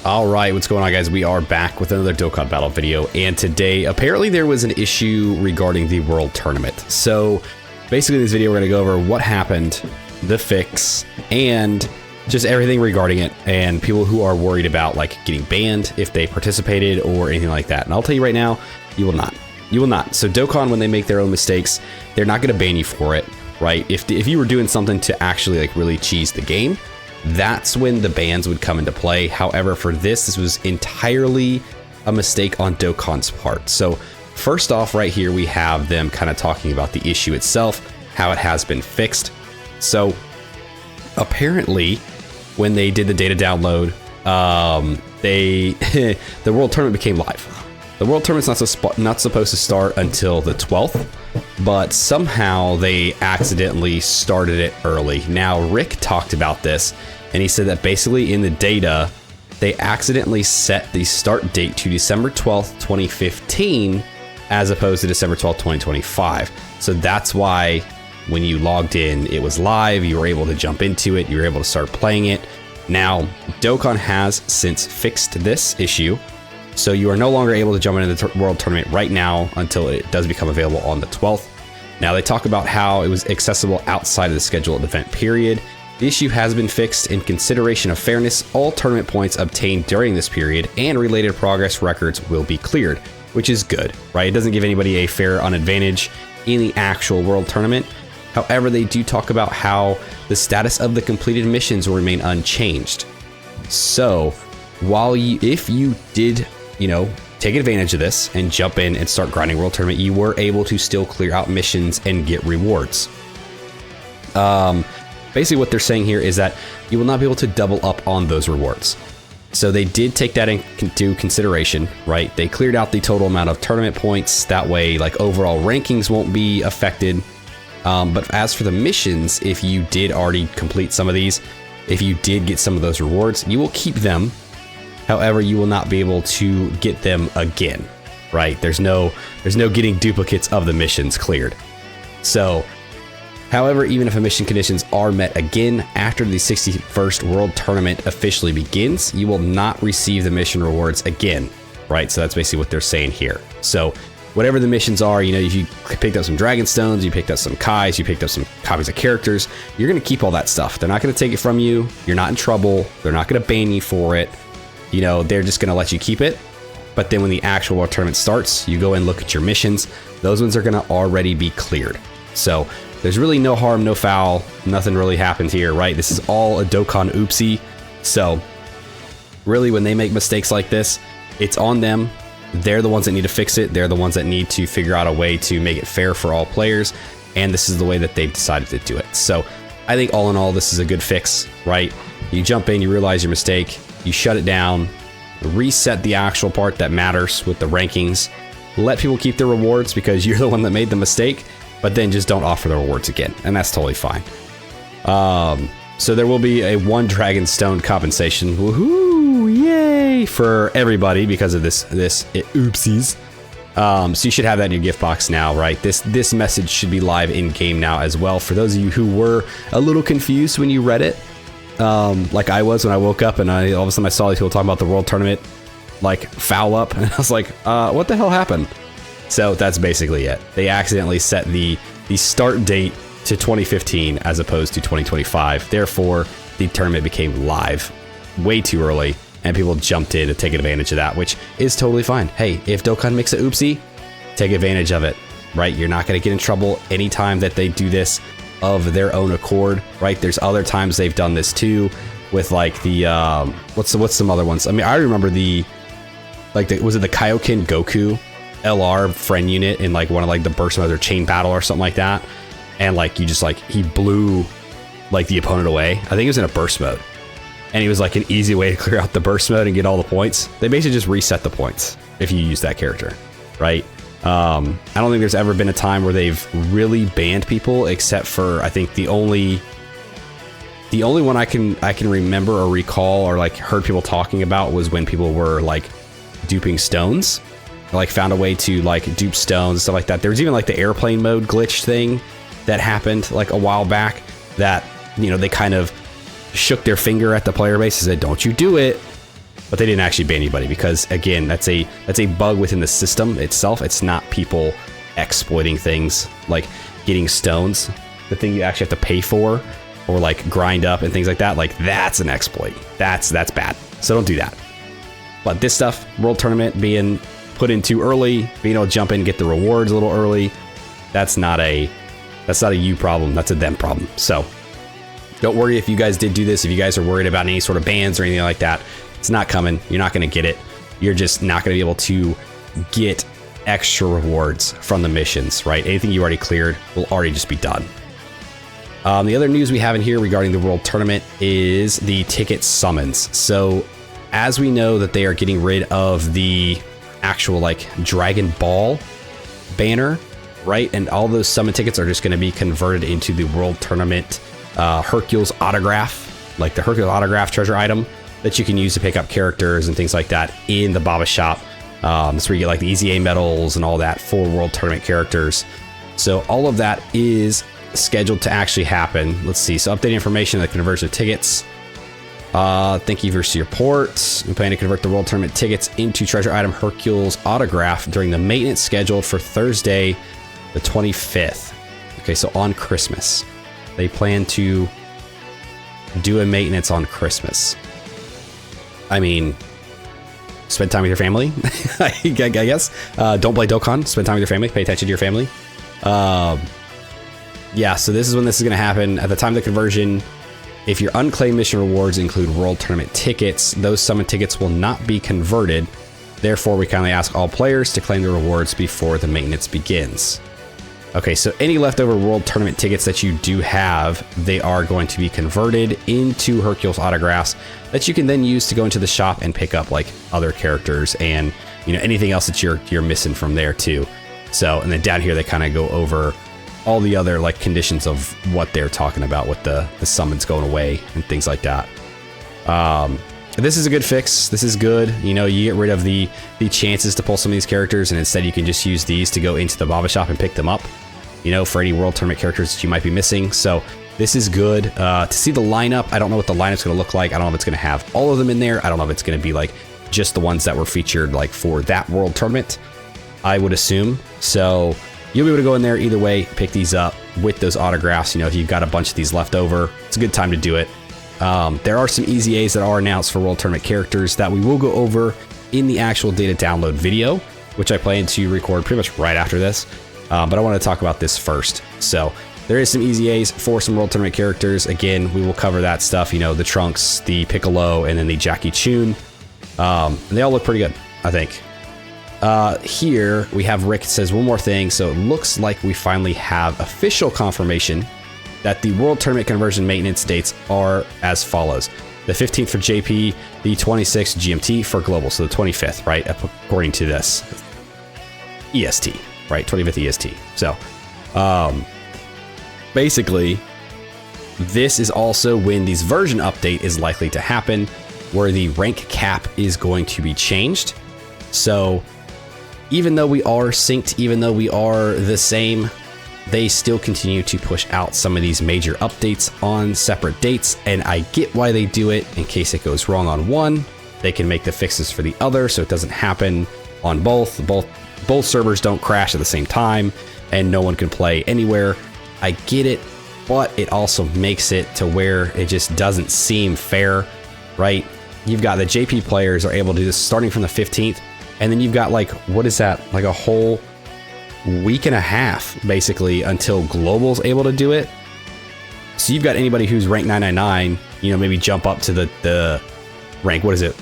All right, what's going on, guys? We are back with another Dokkan battle video, and today apparently there was an issue regarding the World Tournament. So basically in this video we're going to go over what happened, the fix, and just everything regarding it, and people who are worried about like getting banned if they participated or anything like that. And I'll tell you right now, you will not. You will not. So Dokkan, when they make their own mistakes, they're not going to ban you for it, right? If you were doing something to actually like really cheese the game, that's when the bans would come into play. However, for this was entirely a mistake on Dokkan's part. So first off, right here, we have them kind of talking about the issue itself, how it has been fixed. So apparently, when they did the data download, the World Tournament became live. The World Tournament's not supposed to start until the 12th, but somehow they accidentally started it early. Now, Rick talked about this, and he said that basically in the data, they accidentally set the start date to December 12th, 2015, as opposed to December 12th, 2025. So that's why when you logged in, it was live, you were able to jump into it, you were able to start playing it. Now, Dokkan has since fixed this issue, so you are no longer able to jump into the World Tournament right now until it does become available on the 12th. Now, they talk about how it was accessible outside of the scheduled event period. The issue has been fixed. In consideration of fairness, all tournament points obtained during this period and related progress records will be cleared, which is good, right? It doesn't give anybody a fair advantage in the actual World Tournament. However, they do talk about how the status of the completed missions will remain unchanged. So, if you did, take advantage of this and jump in and start grinding World Tournament, you were able to still clear out missions and get rewards. Basically what they're saying here is that you will not be able to double up on those rewards. So they did take that into consideration, right? They cleared out the total amount of tournament points. That way, like, overall rankings won't be affected. But as for the missions, if you did already complete some of these, if you did get some of those rewards, you will keep them. However, you will not be able to get them again, right? There's no getting duplicates of the missions cleared. So, however, even if mission conditions are met again after the 61st World Tournament officially begins, you will not receive the mission rewards again, right? So that's basically what they're saying here. So whatever the missions are, if you picked up some Dragon Stones, you picked up some Kais, you picked up some copies of characters, you're going to keep all that stuff. They're not going to take it from you. You're not in trouble. They're not going to ban you for it. They're just going to let you keep it. But then when the actual World Tournament starts, you go and look at your missions. Those ones are going to already be cleared. So there's really no harm, no foul. Nothing really happens here, right? This is all a Dokkans Oopsie. So really, when they make mistakes like this, it's on them. They're the ones that need to fix it. They're the ones that need to figure out a way to make it fair for all players. And this is the way that they've decided to do it. So I think all in all, this is a good fix, right? You jump in, you realize your mistake, you shut it down, reset the actual part that matters with the rankings, let people keep their rewards because you're the one that made the mistake, but then just don't offer the rewards again. And that's totally fine. So there will be a 1 Dragon Stone compensation. Woohoo! Yay! For everybody because of this oopsies. So you should have that in your gift box now, right? This message should be live in game now as well. For those of you who were a little confused when you read it, like I was when I woke up and all of a sudden I saw these people talking about the World Tournament, like foul up, and I was like, what the hell happened? So that's basically it. They accidentally set the start date to 2015 as opposed to 2025. Therefore, the tournament became live way too early, and people jumped in to take advantage of that, which is totally fine. Hey, if Dokkan makes an oopsie, take advantage of it, right? You're not going to get in trouble anytime that they do this of their own accord, right? There's other times they've done this too, with like the what's some other ones? I mean, I remember was it the Kaioken Goku LR friend unit in like one of like the burst mode or chain battle or something like that, and like he blew like the opponent away. I think it was in a burst mode, and he was like an easy way to clear out the burst mode and get all the points. They basically just reset the points if you use that character, right? I don't think there's ever been a time where they've really banned people, except for I think the only one I can remember or recall or like heard people talking about was when people were like duping stones, like found a way to like dupe stones and stuff like that. There was even like the airplane mode glitch thing that happened like a while back that they kind of shook their finger at the player base and said, "Don't you do it." but they didn't actually ban anybody because, again, that's a bug within the system itself. It's not people exploiting things like getting stones, the thing you actually have to pay for, or like grind up and things like that. Like, that's an exploit. That's bad. So don't do that. But this stuff, World Tournament being put in too early, being able to jump in and get the rewards a little early, that's not a you problem. That's a them problem. So don't worry if you guys did do this. If you guys are worried about any sort of bans or anything like that, it's not coming. You're not going to get it. You're just not going to be able to get extra rewards from the missions, right? Anything you already cleared will already just be done. The other news we have in here regarding the World Tournament is the ticket summons. So as we know that they are getting rid of the actual like Dragon Ball banner, right? And all those summon tickets are just going to be converted into the World Tournament Hercules autograph, like the Hercules autograph treasure item that you can use to pick up characters and things like that in the Baba shop. That's where you get like the Easy A medals and all that for World Tournament characters. So all of that is scheduled to actually happen. Let's see. So updating information, the conversion of tickets. Thank you for your support. We plan to convert the World Tournament tickets into treasure item Hercules autograph during the maintenance scheduled for Thursday, the 25th. Okay, so on Christmas. They plan to do a maintenance on Christmas. I mean, spend time with your family, I guess. Don't play Dokkan. Spend time with your family. Pay attention to your family. Yeah, so this is when this is going to happen. At the time of the conversion, if your unclaimed mission rewards include World Tournament tickets, those summon tickets will not be converted. Therefore, we kindly ask all players to claim the rewards before the maintenance begins. Okay, so any leftover World Tournament tickets that you do have, they are going to be converted into Hercules autographs that you can then use to go into the shop and pick up like other characters and, you know, anything else that you're missing from there too. So, and then down here they kind of go over all the other like conditions of what they're talking about with the summons going away and things like that. This is a good fix. This is good. You know, you get rid of the chances to pull some of these characters, and instead you can just use these to go into the Baba shop and pick them up, you know, for any World Tournament characters that you might be missing. So this is good. To see the lineup, I don't know what the lineup's going to look like. I don't know if it's going to have all of them in there. I don't know if it's going to be like just the ones that were featured like for that World Tournament, I would assume. So you'll be able to go in there either way, pick these up with those autographs. You know, if you've got a bunch of these left over, it's a good time to do it. There are some Easy A's that are announced for World Tournament characters that we will go over in the actual data download video, which I plan to record pretty much right after this. But I want to talk about this first. So there is some Easy A's for some World Tournament characters. Again, we will cover that stuff, you know, the Trunks, the Piccolo, and then the Jackie Chun. And they all look pretty good, I think. Here we have Rick says one more thing. So it looks like we finally have official confirmation that the World Tournament conversion maintenance dates are as follows. The 15th for JP, the 26th GMT for global. So the 25th, right? According to this EST, right? 25th EST. So basically this is also when this version update is likely to happen, where the rank cap is going to be changed. So even though we are synced, even though we are the same, they still continue to push out some of these major updates on separate dates, and I get why they do it. In case it goes wrong on one, they can make the fixes for the other so it doesn't happen on both. Both servers don't crash at the same time and no one can play anywhere. I get it, but it also makes it to where it just doesn't seem fair, right? You've got the JP players are able to do this starting from the 15th, and then you've got like, what is that? Like a whole week and a half basically until global's able to do it. So you've got anybody who's ranked 999, you know, maybe jump up to the rank, what is it,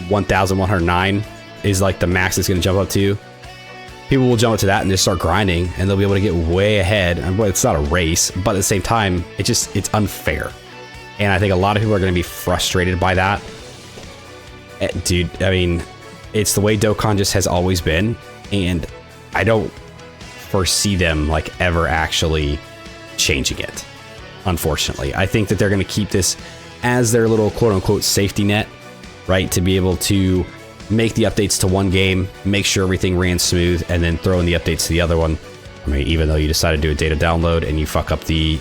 1109 is like the max it's going to jump up to. People will jump up to that and just start grinding, and they'll be able to get way ahead. And well, it's not a race, but at the same time, it's unfair, and I think a lot of people are going to be frustrated by that. Dude, I mean, it's the way Dokkan just has always been, and I don't foresee them like ever actually changing it. Unfortunately, I think that they're going to keep this as their little quote unquote safety net, right? To be able to make the updates to one game, make sure everything ran smooth, and then throw in the updates to the other one. I mean, even though you decide to do a data download and you fuck up the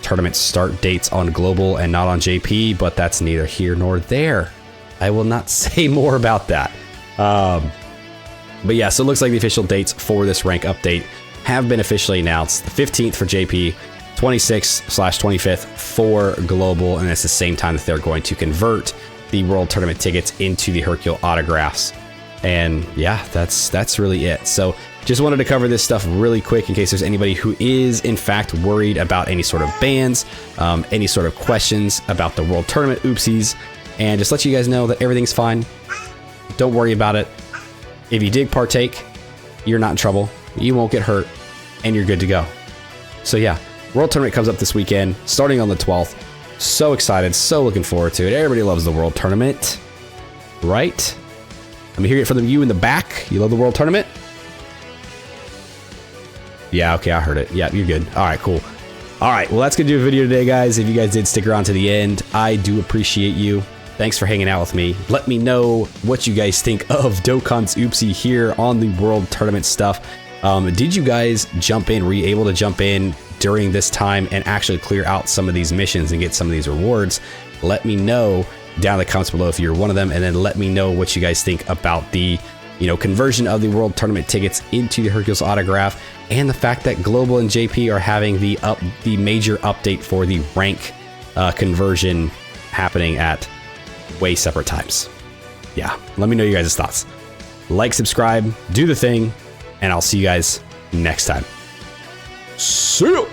tournament start dates on global and not on JP, but that's neither here nor there. I will not say more about that. But yeah, so it looks like the official dates for this rank update have been officially announced. The 15th for JP, 26/25th for Global, and it's the same time that they're going to convert the World Tournament tickets into the Hercule autographs. And yeah, that's really it. So just wanted to cover this stuff really quick in case there's anybody who is in fact worried about any sort of bans, any sort of questions about the World Tournament oopsies, and just let you guys know that everything's fine. Don't worry about it. If you did partake, you're not in trouble. You won't get hurt, and you're good to go. So yeah, World Tournament comes up this weekend, starting on the 12th. So excited, so looking forward to it. Everybody loves the World Tournament, right? Let me hear it from you in the back. You love the World Tournament? Yeah, okay, I heard it. Yeah, you're good. All right, cool. All right, well, that's going to do a video today, guys. If you guys did stick around to the end, I do appreciate you. Thanks for hanging out with me. Let me know what you guys think of Dokkans Oopsie here on the World Tournament stuff. Did you guys jump in? Were you able to jump in during this time and actually clear out some of these missions and get some of these rewards? Let me know down in the comments below if you're one of them, and then let me know what you guys think about the conversion of the World Tournament tickets into the Hercules autograph, and the fact that Global and JP are having the major update for the rank conversion happening at way separate times. Yeah, let me know you guys' thoughts. Like, subscribe, do the thing, and I'll see you guys next time. See you!